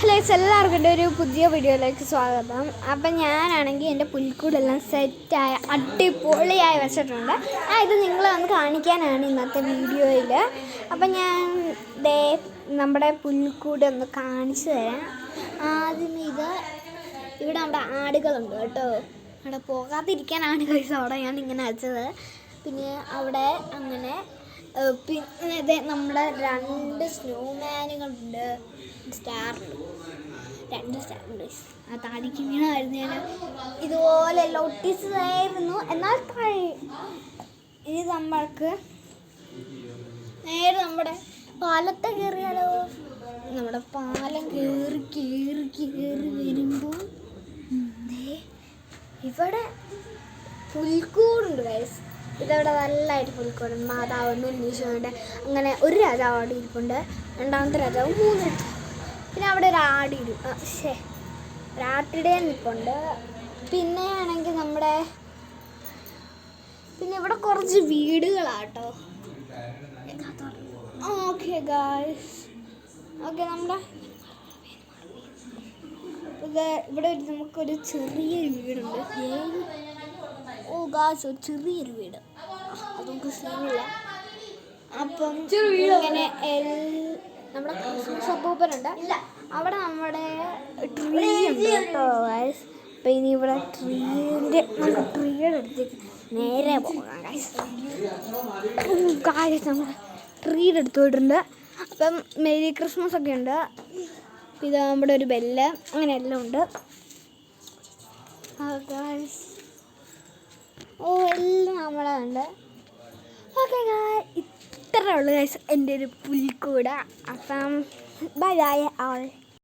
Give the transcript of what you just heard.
Hello, എല്ലാവർക്കും എൻ്റെ ഒരു പുതിയ വീഡിയോയിലേക്ക് സ്വാഗതം. അപ്പം ഞാനാണെങ്കിൽ എൻ്റെ പുൽക്കൂടെല്ലാം സെറ്റായ അടിപൊളിയായി വെച്ചിട്ടുണ്ട്. ഇത് നിങ്ങളെ ഒന്ന് കാണിക്കാനാണ് ഇന്നത്തെ വീഡിയോയിൽ. അപ്പം ഞാൻ നമ്മുടെ പുൽക്കൂട് ഒന്ന് കാണിച്ചു തരാം. ആദ്യം ഇവിടെ നമ്മുടെ ആടുകളുണ്ട് കേട്ടോ. അവിടെ പോകാതിരിക്കാനാണ് അവിടെ ഞാൻ ഇങ്ങനെ വെച്ചത്. പിന്നെ അവിടെ അങ്ങനെ പിന്നെ നമ്മുടെ 2 സ്നോമാനുകളുണ്ട്. രണ്ട് സ്റ്റാറുണ്ട്. ആ താടിക്ക് വീണായിരുന്നു. ഞാൻ ഇതുപോലെ ഒട്ടിച്ചതായിരുന്നു. എന്നാൽ ഇനി നമ്മൾക്ക് നേരെ നമ്മുടെ പാലത്തെ കയറിയാലോ. നമ്മുടെ പാലം കയറി വരുമ്പോൾ ഇവിടെ പുൽക്കൂടുണ്ട് ഗൈസ്. ഇതവിടെ നല്ലതായിട്ട് പുൽക്കൂടുണ്ട്. മാതാവുണ്ട്, ഉണ്ണീശോയുണ്ട്. അങ്ങനെ ഒരു രാജാവ് അവിടെ ഇരിപ്പുണ്ട്, രണ്ടാമത്തെ രാജാവ്, 3 രാജാവ്. പിന്നെ അവിടെ ഒരാട്ടിടയൻ നിൽപ്പുണ്ട്. പിന്നെ ആണെങ്കിൽ പിന്നെ ഇവിടെ കുറച്ച് വീടുകളാട്ടോ. ഓക്കെ ഗായ്സ്, ഇവിടെ നമുക്കൊരു ചെറിയൊരു വീടുണ്ട്. ഒരു ചെറിയൊരു വീട്, അത് നമുക്ക് സീനില്ല. അപ്പം ഇങ്ങനെ നമ്മുടെ ക്രിസ്മസ് അപ്പൂപ്പനുണ്ട്. അവിടെ നമ്മുടെ ട്രീ ഉണ്ട് കേട്ടോ ഗൈസ്. അപ്പം ഇനി ഇവിടെ നമുക്ക് ട്രീയുടെ അടുത്തേക്ക് നേരെ പോകാം ഗൈസ്. നമ്മുടെ ട്രീയുടെ അടുത്ത് പോയിട്ടുണ്ട്. അപ്പം മേരി ക്രിസ്മസ് ഒക്കെ ഉണ്ട്. ഇത് നമ്മുടെ ഒരു ബെല്ല്, അങ്ങനെ എല്ലാം ഉണ്ട് ഗൈസ്. എല്ലാം നമ്മളെ ഉണ്ട്. ഓക്കെ ഗൈസ്, ഇത്രേ ഉള്ളൂ ഗൈസ് എൻ്റെ ഒരു പുൽക്കൂട്. അപ്പം ബൈ ആൾ.